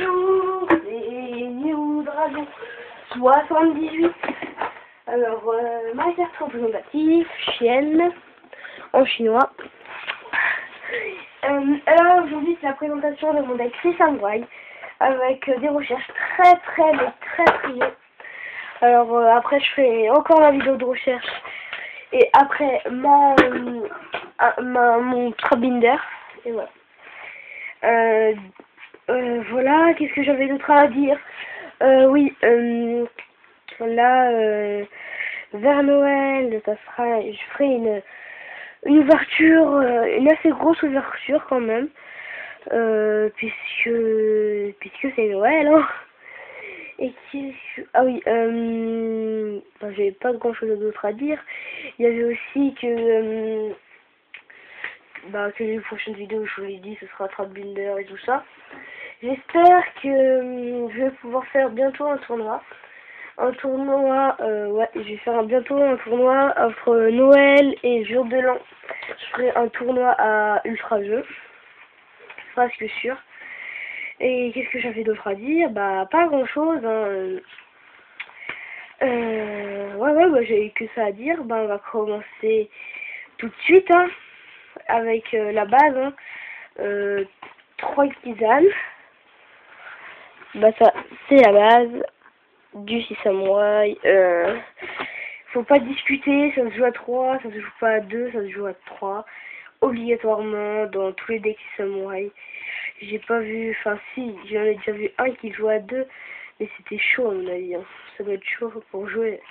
Bonjour, c'est Néo Dragon 78. Alors, ma carte représentative, chienne, en chinois. Alors aujourd'hui c'est la présentation de mon deck Samurai avec des recherches très précises. Alors après je ferai encore la vidéo de recherche et après mon Trapbinder et voilà. Voilà, qu'est-ce que j'avais d'autre à dire? Oui, là, vers Noël, je ferai une ouverture, une assez grosse ouverture quand même, puisque c'est Noël, hein. Et ah oui, j'avais pas grand chose d'autre à dire. Il y avait aussi que les prochaines vidéos, je vous l'ai dit, ce sera Trapbinder et tout ça. J'espère que je vais pouvoir faire bientôt un tournoi. Ouais, je vais faire bientôt un tournoi entre Noël et jour de l'an. Je ferai un tournoi à Ultra Jeu, presque sûr. Et qu'est-ce que j'avais d'autre à dire? Bah, pas grand chose, hein. Ouais, j'avais que ça à dire. Bah, on va commencer tout de suite, hein, avec la base, hein. 3 tisanes. Bah, ça, c'est la base du 6 samouraï. Faut pas discuter, ça se joue à 3, ça se joue pas à 2, ça se joue à 3. Obligatoirement dans tous les decks 6 samouraï. J'ai pas vu, enfin si, j'en ai déjà vu un qui joue à 2, mais c'était chaud à mon avis, hein. Ça doit être chaud pour jouer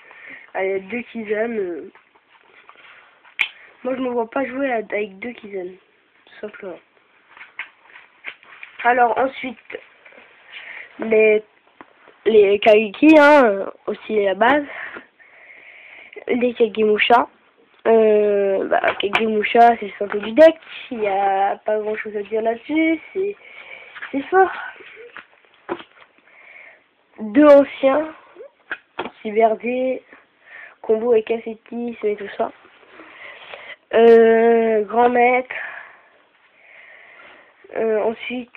à 2 kizanes. Moi je me vois pas jouer avec 2 kizanes, tout simplement. Alors ensuite, les Kaiki, hein, aussi la base. Les Kagemusha. Kagemusha, c'est le centre du deck. Il n'y a pas grand chose à dire là-dessus. C'est fort. 2 anciens. Cyberdé. Combo avec ascétisme et tout ça. Grand maître. Ensuite,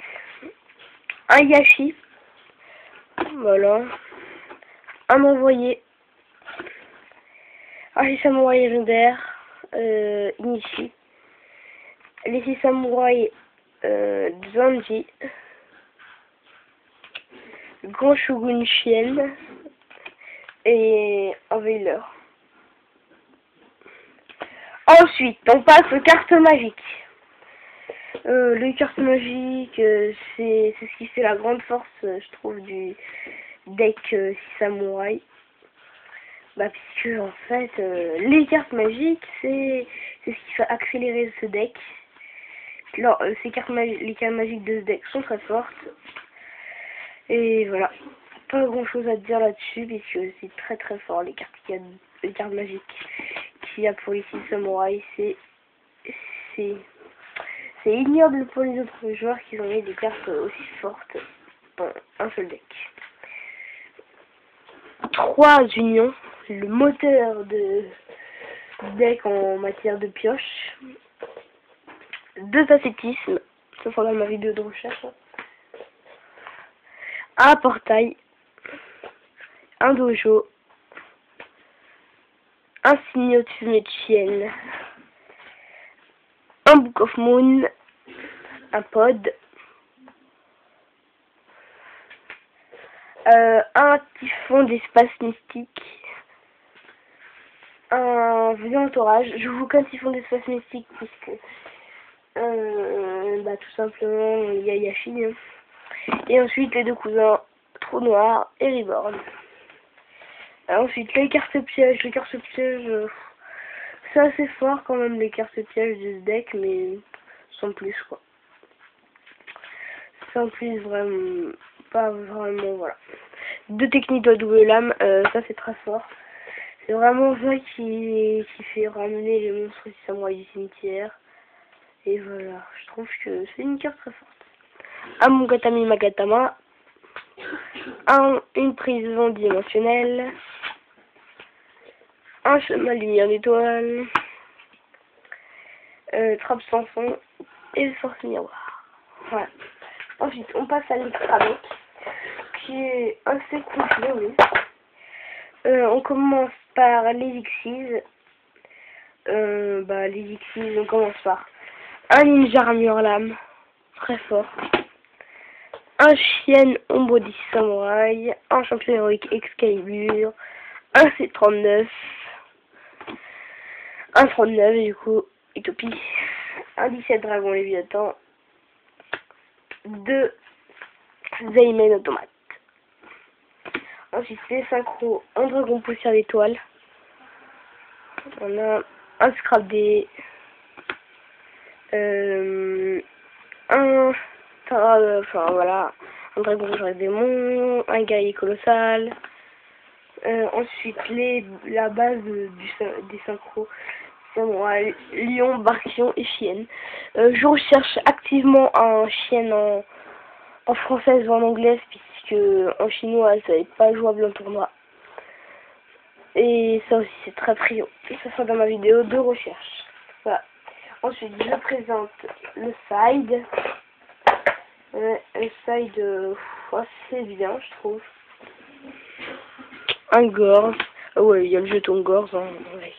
un Yashi. Voilà. Un envoyé. Les samouraïs légendaires, Inishi. Les 6 samouraïs, Zanji. Grand Shogun Chien. Et un Veiler. Ensuite, on passe aux cartes magiques. Les cartes magiques, c'est ce qui fait la grande force, je trouve, du deck 6 samouraïs. Bah, puisque en fait, les cartes magiques, c'est ce qui fait accélérer ce deck. Alors, les cartes magiques de ce deck sont très fortes. Et voilà. Pas grand chose à dire là-dessus, puisque c'est très fort les cartes magiques qu'il y a pour les 6 samouraïs. C'est ignoble pour les autres joueurs qui ont mis des cartes aussi fortes dans un seul deck. 3 unions, le moteur de deck en matière de pioche. 2 ascétismes, ça sera dans ma vidéo de recherche. Un portail, un dojo, un signe de fumée de chienne, un Book of Moon, un pod, un typhon d'espace mystique, un vieux entourage. Je vous qu'un typhon d'espace mystique puisque tout simplement il y a Yashi, hein. Et ensuite les 2 cousins Trou Noir et Reborn. Ensuite les cartes pièges. C'est assez fort quand même les cartes pièges de ce deck, mais sans plus quoi. Sans plus, vraiment pas vraiment, voilà. 2 techniques de double lame, ça c'est très fort. C'est vraiment ça qui fait ramener les monstres du samouraï du cimetière. Et voilà, je trouve que c'est une carte très forte. Un Monogatari Magatama. Une prison dimensionnelle. Un chemin lumière d'étoile. Trappe sans fond. Et force miroir. Voilà. Ensuite, on passe à l'extra deck. qui est assez complet, oui. On commence par les Xyz. Les Xyz, on commence par un ninja armure lame, très fort. Un chien ombre 10 samouraï, un champion héroïque Excalibur, un C39, un 39 du coup, Utopie, un 17 dragon Léviathan, 2 Zaymen automate. Ensuite c'est synchro, un dragon poussière d'étoile, on a un scrap D, un dragon rouge avec démon, un guerrier colossal. Ensuite la base des synchros, samouraï, lion, barquion et chienne. Je recherche activement un chien en française ou en anglaise, puisque en chinois ça n'est pas jouable en tournoi. Et ça aussi c'est très prio. Et ça sera dans ma vidéo de recherche. Voilà. Ensuite je présente le side. Le side assez bien je trouve. Un gorge. Ah ouais, il y a le jeton gorge. Hein. Ouais.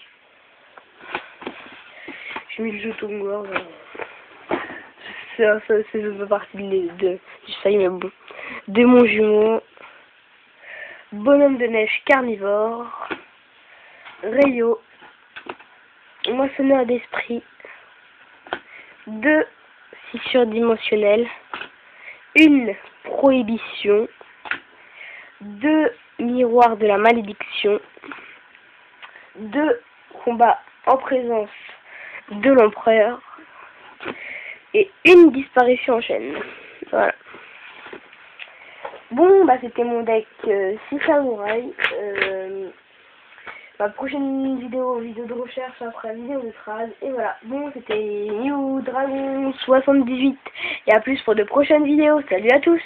J'ai mis le jeton gorge. Hein. Ça fait partie du side, mais bon. Démon jumeau. Bonhomme de neige carnivore. Rayo. Moissonneur d'esprit. 2 fissures dimensionnelles. 1 prohibition. 2 miroirs de la malédiction. 2 combats en présence de l'empereur. Et 1 disparition en chaîne. Voilà. Bon, c'était mon deck 6 samouraïs. Ma prochaine vidéo de recherche après la vidéo de Traz. Et voilà. Bon, c'était New Dragon 78. Et à plus pour de prochaines vidéos. Salut à tous!